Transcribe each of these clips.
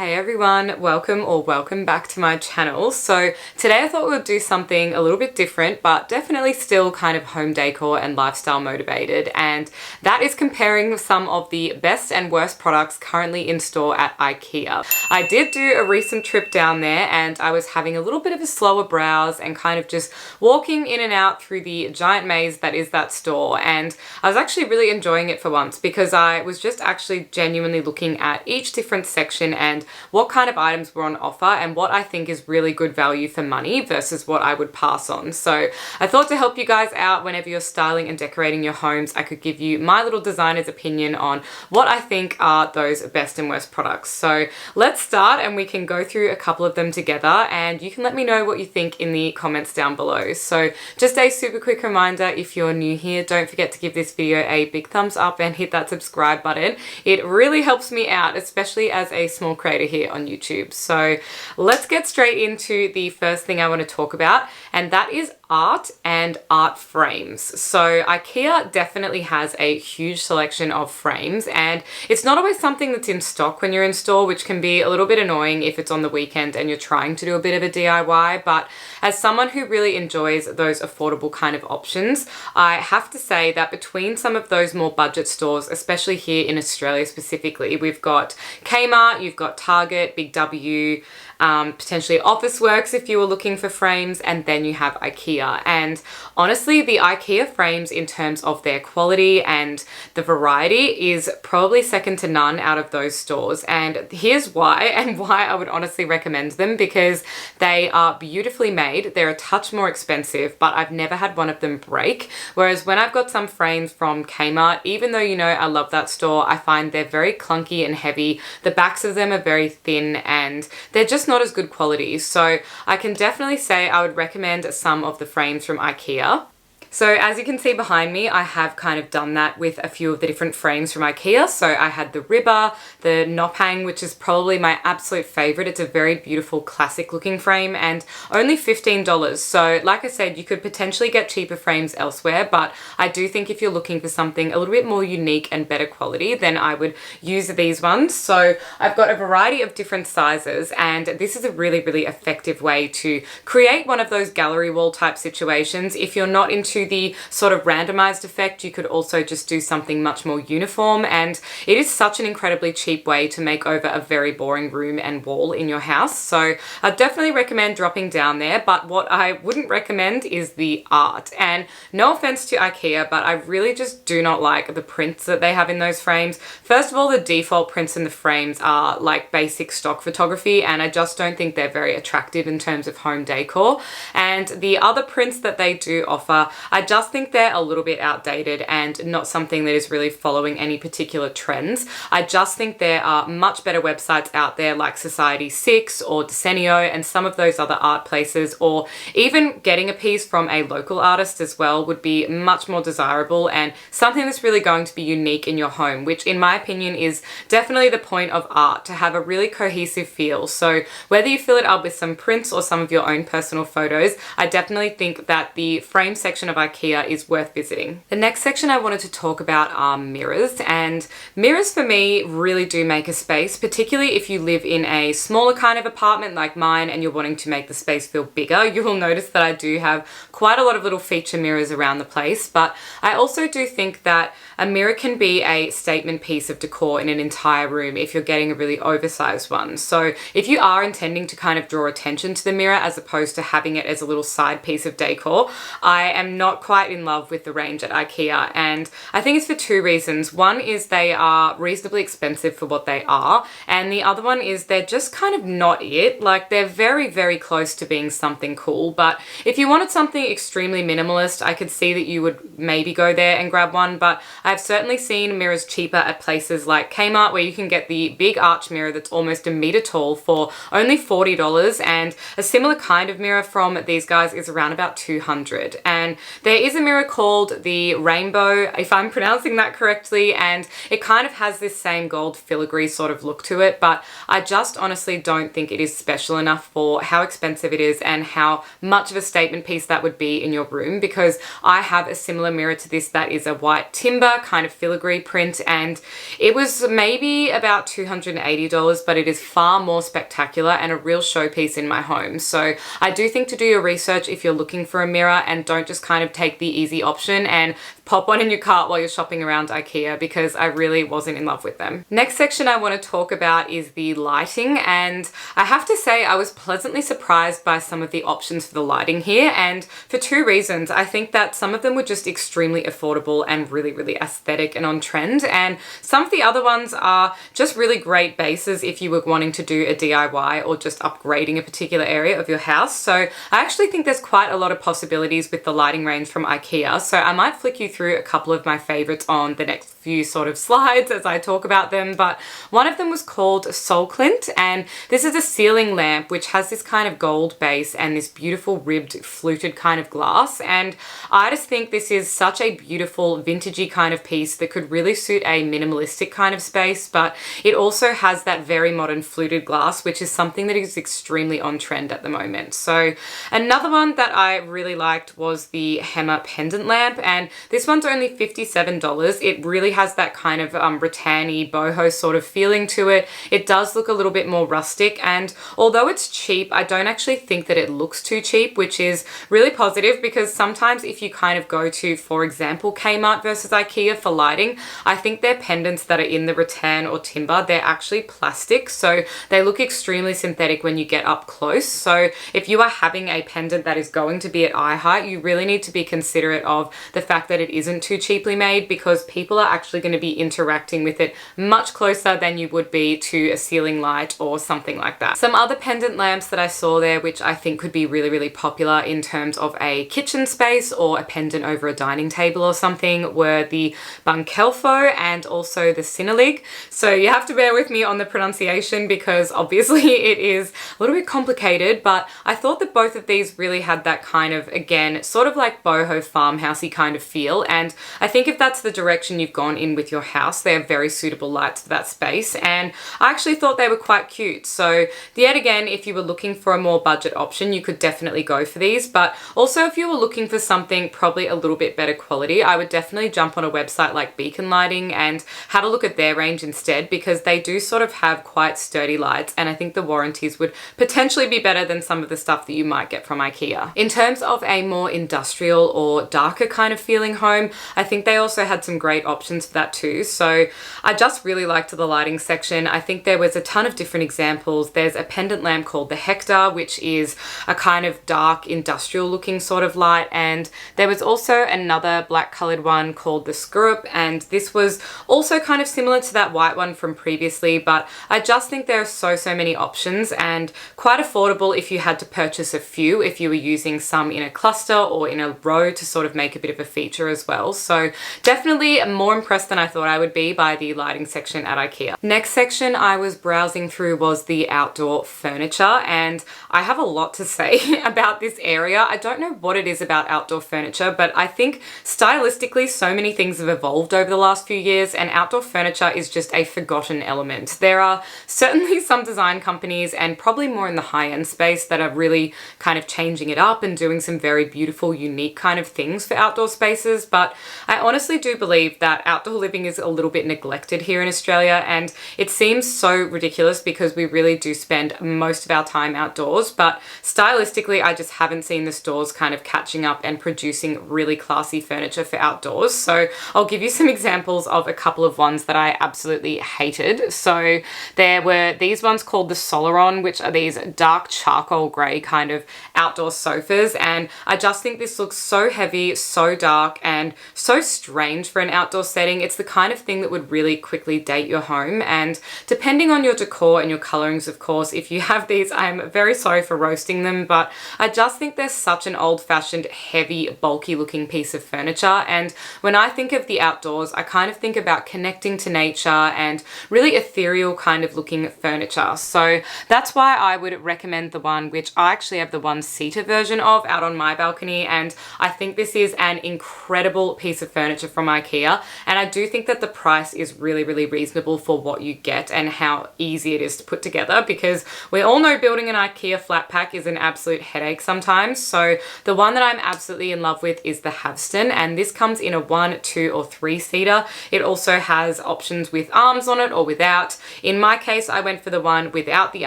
Hey everyone, welcome back to my channel. So today I thought we'd do something a little bit different, but definitely still kind of home decor and lifestyle motivated. And that is comparing some of the best and worst products currently in store at Ikea. I did do a recent trip down there and I was having a little bit of a slower browse and kind of just walking in and out through the giant maze that is that store. And I was actually really enjoying it for once because I was just actually genuinely looking at each different section and what kind of items were on offer and what I think is really good value for money versus what I would pass on. So I thought to help you guys out whenever you're styling and decorating your homes, I could give you my little designer's opinion on what I think are those best and worst products. So let's start and we can go through a couple of them together and you can let me know what you think in the comments down below. So just a super quick reminder, if you're new here, don't forget to give this video a big thumbs up and hit that subscribe button. It really helps me out, especially as a small creator here on YouTube. So let's get straight into the first thing I want to talk about, and that is art and art frames. So Ikea definitely has a huge selection of frames, and it's not always something that's in stock when you're in store, which can be a little bit annoying if it's on the weekend and you're trying to do a bit of a DIY. But as someone who really enjoys those affordable kind of options, I have to say that between some of those more budget stores, especially here in Australia specifically, we've got Kmart, you've got Target, Big W, potentially Officeworks if you were looking for frames, and then you have Ikea. And honestly, the Ikea frames in terms of their quality and the variety is probably second to none out of those stores. And here's why, and why I would honestly recommend them, because they are beautifully made. They're a touch more expensive, but I've never had one of them break. Whereas when I've got some frames from Kmart, even though you know I love that store, I find they're very clunky and heavy. The backs of them are very thin and they're just not as good quality. So I can definitely say I would recommend some of the frames from Ikea. So as you can see behind me, I have kind of done that with a few of the different frames from Ikea. So I had the Ribber, the Nophang, which is probably my absolute favorite. It's a very beautiful classic looking frame and only $15. So like I said, you could potentially get cheaper frames elsewhere, but I do think if you're looking for something a little bit more unique and better quality, then I would use these ones. So I've got a variety of different sizes, and this is a really, really effective way to create one of those gallery wall type situations. If you're not into the sort of randomized effect, you could also just do something much more uniform, and it is such an incredibly cheap way to make over a very boring room and wall in your house. So I definitely recommend dropping down there, but what I wouldn't recommend is the art. And no offense to Ikea, but I really just do not like the prints that they have in those frames. First of all, the default prints in the frames are like basic stock photography, and I just don't think they're very attractive in terms of home decor. And the other prints that they do offer, I just think they're a little bit outdated and not something that is really following any particular trends. I just think there are much better websites out there like Society6 or Desenio and some of those other art places, or even getting a piece from a local artist as well would be much more desirable and something that's really going to be unique in your home, which in my opinion is definitely the point of art, to have a really cohesive feel. So whether you fill it up with some prints or some of your own personal photos, I definitely think that the frame section of Ikea is worth visiting. The next section I wanted to talk about are mirrors, and mirrors for me really do make a space, particularly if you live in a smaller kind of apartment like mine and you're wanting to make the space feel bigger. You will notice that I do have quite a lot of little feature mirrors around the place, but I also do think that a mirror can be a statement piece of decor in an entire room if you're getting a really oversized one. So if you are intending to kind of draw attention to the mirror as opposed to having it as a little side piece of decor, I am not quite in love with the range at Ikea, and I think it's for two reasons. One is they are reasonably expensive for what they are, and the other one is they're just kind of not it. Like, they're very, very close to being something cool, but if you wanted something extremely minimalist, I could see that you would maybe go there and grab one, but I've certainly seen mirrors cheaper at places like Kmart, where you can get the big arch mirror that's almost a meter tall for only $40, and a similar kind of mirror from these guys is around about $200. And there is a mirror called the Rainbow, if I'm pronouncing that correctly, and it kind of has this same gold filigree sort of look to it, but I just honestly don't think it is special enough for how expensive it is and how much of a statement piece that would be in your room, because I have a similar mirror to this that is a white timber Ikea kind of filigree print, and it was maybe about $280, but it is far more spectacular and a real showpiece in my home. So I do think to do your research if you're looking for a mirror, and don't just kind of take the easy option and pop one in your cart while you're shopping around Ikea, because I really wasn't in love with them. Next section I want to talk about is the lighting, and I have to say I was pleasantly surprised by some of the options for the lighting here, and for two reasons. I think that some of them were just extremely affordable and really, really aesthetic and on trend, and some of the other ones are just really great bases if you were wanting to do a DIY or just upgrading a particular area of your house. So I actually think there's quite a lot of possibilities with the lighting range from Ikea, so I might flick you through a couple of my favorites on the next few sort of slides as I talk about them. But one of them was called Soul Clint, and this is a ceiling lamp which has this kind of gold base and this beautiful ribbed fluted kind of glass, and I just think this is such a beautiful vintagey kind of piece that could really suit a minimalistic kind of space, but it also has that very modern fluted glass, which is something that is extremely on trend at the moment. So another one that I really liked was the Emma pendant lamp, and this one's only $57. It really has that kind of rattan-y boho sort of feeling to it. It does look a little bit more rustic, and although it's cheap, I don't actually think that it looks too cheap, which is really positive, because sometimes if you kind of go to, for example, Kmart versus Ikea for lighting, I think their pendants that are in the rattan or timber, they're actually plastic, so they look extremely synthetic when you get up close. So if you are having a pendant that is going to be at eye height, you really need to be considerate of the fact that it isn't too cheaply made, because people are actually going to be interacting with it much closer than you would be to a ceiling light or something like that. Some other pendant lamps that I saw there, which I think could be really, really popular in terms of a kitchen space or a pendant over a dining table or something, were the Bunkelfo and also the Cinelig. So you have to bear with me on the pronunciation, because obviously it is a little bit complicated, but I thought that both of these really had that kind of, again, sort of like boho farmhousey kind of feel, and I think if that's the direction you've gone in with your house, they are very suitable lights for that space, and I actually thought they were quite cute. So yet again, if you were looking for a more budget option, you could definitely go for these, but also if you were looking for something probably a little bit better quality, I would definitely jump on a website like Beacon Lighting and have a look at their range instead, because they do sort of have quite sturdy lights, and I think the warranties would potentially be better than some of the stuff that you might get from Ikea. In terms of a more industrial or darker kind of feeling home, I think they also had some great options for that too. So I just really liked the lighting section. I think there was a ton of different examples. There's a pendant lamp called the Hector, which is a kind of dark industrial looking sort of light, and there was also another black colored one called the Screw-Up, and this was also kind of similar to that white one from previously, but I just think there are so many options, and quite affordable if you had to purchase a few, if you were using some in a cluster or in a row to sort of make a bit of a feature as well. So definitely more impressed than I thought I would be by the lighting section at Ikea. Next section I was browsing through was the outdoor furniture, and I have a lot to say about this area. I don't know what it is about outdoor furniture, but I think stylistically so many things have evolved over the last few years, and outdoor furniture is just a forgotten element. There are certainly some design companies, and probably more in the high-end space, that are really kind of changing it up and doing some very beautiful, unique kind of things for outdoor spaces, but I honestly do believe that outdoor living is a little bit neglected here in Australia, and it seems so ridiculous because we really do spend most of our time outdoors, but stylistically I just haven't seen the stores kind of catching up and producing really classy furniture for outdoors. So I'll give you some examples of a couple of ones that I absolutely hated. So there were these ones called the Solaron, which are these dark charcoal grey kind of outdoor sofas, and I just think this looks so heavy, so dark, and so strange for an outdoor setting. It's the kind of thing that would really quickly date your home, and depending on your decor and your colorings, of course, if you have these, I'm very sorry for roasting them, but I just think they're such an old-fashioned, heavy, bulky looking piece of furniture, and when I think of the outdoors, I kind of think about connecting to nature and really ethereal kind of looking furniture. So that's why I would recommend the one, which I actually have the one-seater version of out on my balcony, and I think this is an incredible incredible piece of furniture from Ikea, and I do think that the price is really, really reasonable for what you get and how easy it is to put together, because we all know building an Ikea flat pack is an absolute headache sometimes. So the one that I'm absolutely in love with is the Havston, and this comes in a 1, 2 or 3 seater. It also has options with arms on it or without. In my case, I went for the one without the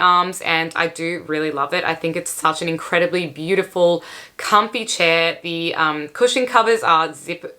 arms, and I do really love it. I think it's such an incredibly beautiful, comfy chair. The cushion covers are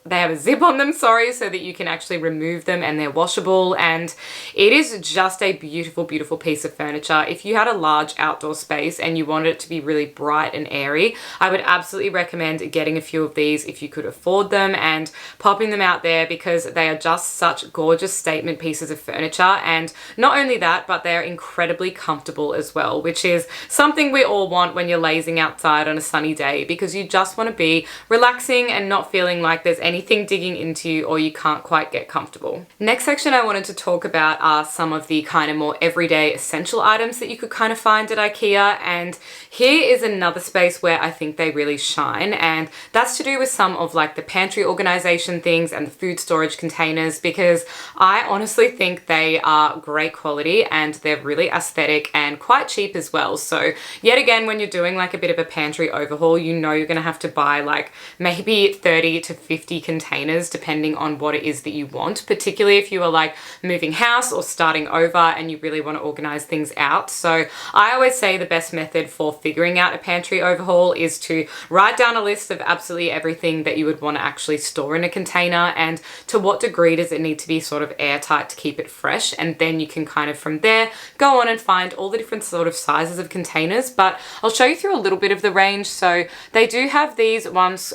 they have a zip on them, sorry, so that you can actually remove them, and they're washable, and it is just a beautiful, beautiful piece of furniture. If you had a large outdoor space and you wanted it to be really bright and airy, I would absolutely recommend getting a few of these if you could afford them and popping them out there, because they are just such gorgeous statement pieces of furniture. And not only that, but they're incredibly comfortable as well, which is something we all want when you're lazing outside on a sunny day, because you just want to be relaxing and not feeling like there's anything digging into you or you can't quite get comfortable. Next section I wanted to talk about are some of the kind of more everyday essential items that you could kind of find at Ikea, and here is another space where I think they really shine, and that's to do with some of like the pantry organization things and the food storage containers, because I honestly think they are great quality and they're really aesthetic and quite cheap as well. So yet again, when you're doing like a bit of a pantry overhaul, you know you're going to have to buy like maybe 30 to 50 containers depending on what it is that you want, particularly if you are like moving house or starting over and you really want to organize things out. So I always say the best method for figuring out a pantry overhaul is to write down a list of absolutely everything that you would want to actually store in a container, and to what degree does it need to be sort of airtight to keep it fresh, and then you can kind of from there go on and find all the different sort of sizes of containers. But I'll show you through a little bit of the range. So they do have these ones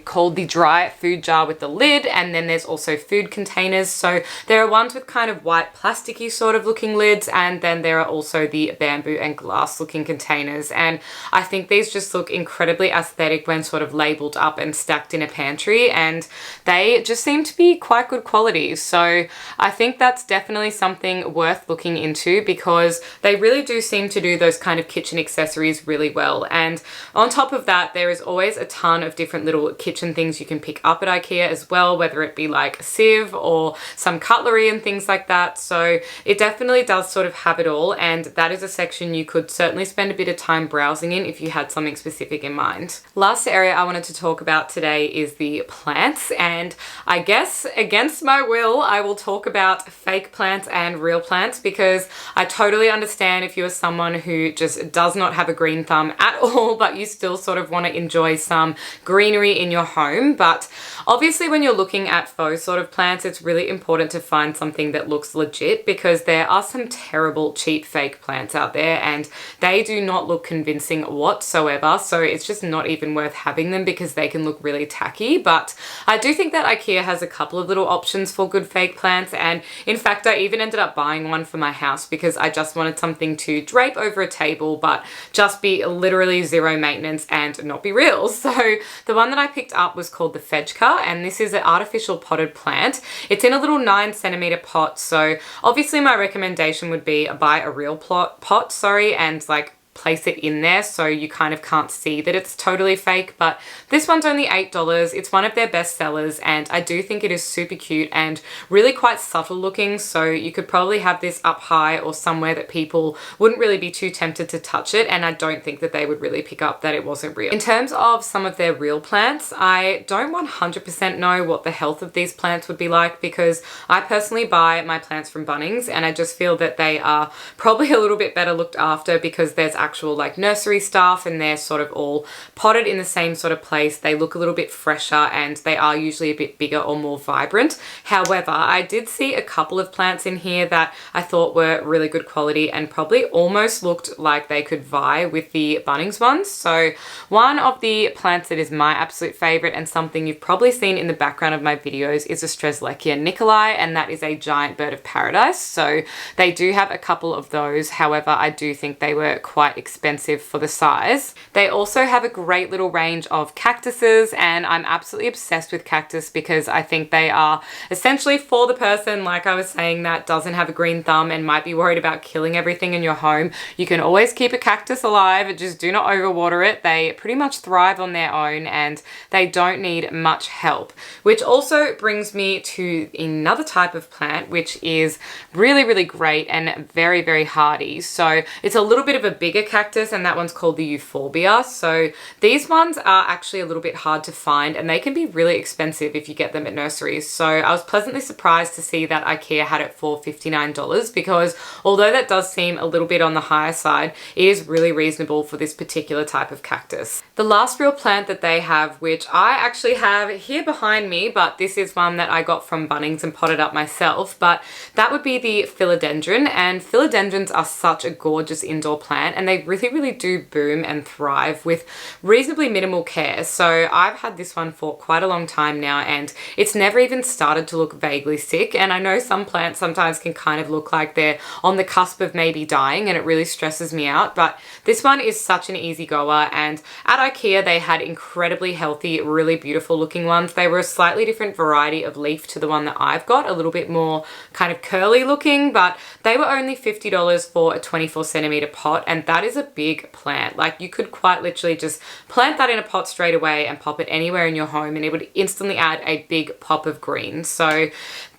called the dry food jar with the lid, and then there's also food containers. So there are ones with kind of white plasticky sort of looking lids, and then there are also the bamboo and glass looking containers, and I think these just look incredibly aesthetic when sort of labeled up and stacked in a pantry, and they just seem to be quite good quality. So I think that's definitely something worth looking into, because they really do seem to do those kind of kitchen accessories really well. And on top of that, there is always a ton of different little kitchen things you can pick up at Ikea as well, whether it be like a sieve or some cutlery and things like that. So it definitely does sort of have it all, and that is a section you could certainly spend a bit of time browsing in if you had something specific in mind. Last area I wanted to talk about today is the plants, and I guess against my will I will talk about fake plants and real plants, because I totally understand if you're someone who just does not have a green thumb at all, but you still sort of want to enjoy some greenery in your home. But obviously when you're looking at faux sort of plants, it's really important to find something that looks legit, because there are some terrible cheap fake plants out there and they do not look convincing whatsoever. So it's just not even worth having them, because they can look really tacky. But I do think that Ikea has a couple of little options for good fake plants, and in fact I even ended up buying one for my house because I just wanted something to drape over a table but just be literally zero maintenance and not be real. So the one that I picked up was called the Fedjka, and this is an artificial potted plant. It's in a little 9cm pot, so obviously my recommendation would be buy a real pot, and like place it in there so you kind of can't see that it's totally fake. But this one's only $8. It's one of their best sellers, and I do think it is super cute and really quite subtle looking, so you could probably have this up high or somewhere that people wouldn't really be too tempted to touch it, and I don't think that they would really pick up that it wasn't real. In terms of some of their real plants, I don't 100% know what the health of these plants would be like, because I personally buy my plants from Bunnings, and I just feel that they are probably a little bit better looked after, because there's actual like nursery staff and they're sort of all potted in the same sort of place. They look a little bit fresher and they are usually a bit bigger or more vibrant. However, I did see a couple of plants in here that I thought were really good quality and probably almost looked like they could vie with the Bunnings ones. So one of the plants that is my absolute favorite and something you've probably seen in the background of my videos is a Strzeleckia Nicolai, and that is a giant bird of paradise. So they do have a couple of those. However, I do think they were quite quite expensive for the size. They also have a great little range of cactuses, and I'm absolutely obsessed with cactus because I think they are essentially for the person, like I was saying, that doesn't have a green thumb and might be worried about killing everything in your home. You can always keep a cactus alive, just do not overwater it. They pretty much thrive on their own and they don't need much help. Which also brings me to another type of plant, which is really, really great and very, very hardy. So it's a little bit of a bigger cactus, and that one's called the euphorbia. So these ones are actually a little bit hard to find and they can be really expensive if you get them at nurseries. So I was pleasantly surprised to see that Ikea had it for $59 because although that does seem a little bit on the higher side, it is really reasonable for this particular type of cactus. The last real plant that they have, which I actually have here behind me, but this is one that I got from Bunnings and potted up myself, but that would be the philodendron. And philodendrons are such a gorgeous indoor plant and they really, really do boom and thrive with reasonably minimal care. So I've had this one for quite a long time now and it's never even started to look vaguely sick. And I know some plants sometimes can kind of look like they're on the cusp of maybe dying and it really stresses me out, but this one is such an easy goer. And at Ikea they had incredibly healthy, really beautiful looking ones. They were a slightly different variety of leaf to the one that I've got, a little bit more kind of curly looking, but they were only $50 for a 24 centimeter pot, and that is a big plant. Like you could quite literally just plant that in a pot straight away and pop it anywhere in your home and it would instantly add a big pop of green. So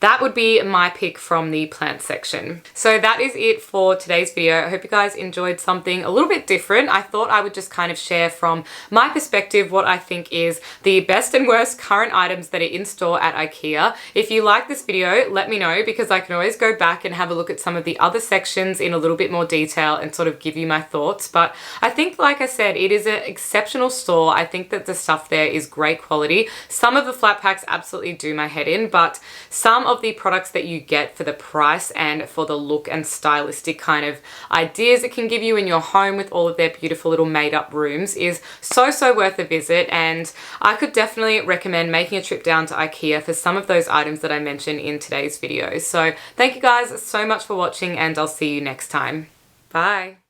that would be my pick from the plant section. So that is it for today's video. I hope you guys enjoyed something a little bit different. I thought I would just kind of share from my perspective what I think is the best and worst current items that are in store at Ikea. If you like this video, let me know because I can always go back and have a look at some of the other sections in a little bit more detail and sort of give you my thoughts. But I think, like I said, it is an exceptional store. I think that the stuff there is great quality. Some of the flat packs absolutely do my head in, but some of the products that you get for the price and for the look and stylistic kind of ideas it can give you in your home with all of their beautiful little made up rooms is so worth a visit. And I could definitely recommend making a trip down to Ikea for some of those items that I mentioned in today's video. So thank you guys so much for watching and I'll see you next time. Bye.